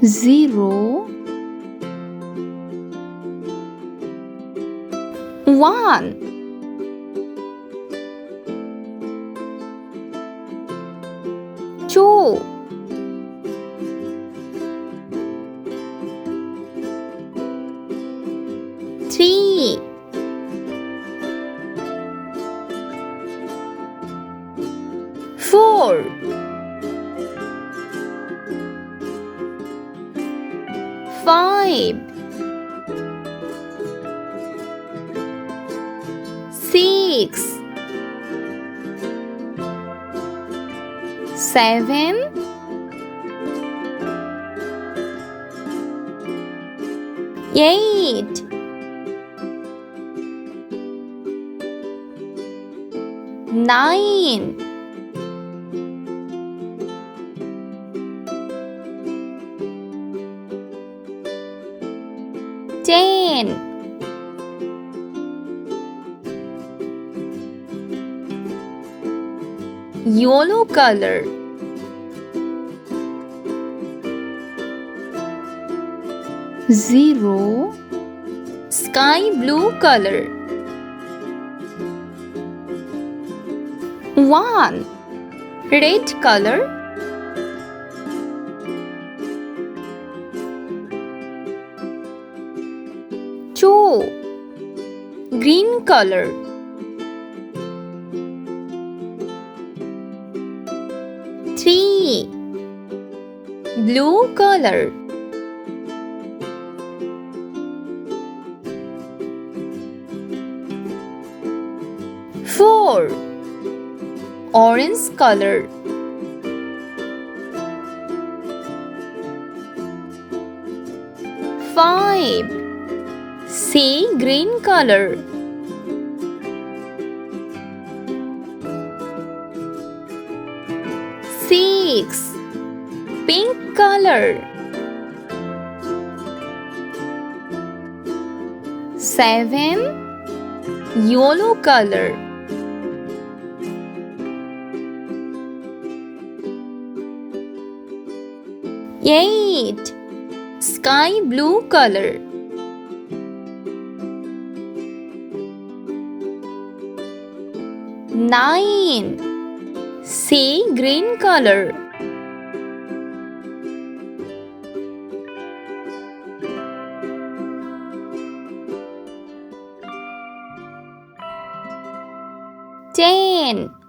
0 1 2 3 4 5 6 7 8 9 10 Yellow color. Zero Sky blue color. 1 Red color. 2 Green color. 3 Blue color. 4 Orange color. 5 Sea green color. 6 Pink color. 7 Yellow color. 8 Sky blue color. 9 Sea green color. 10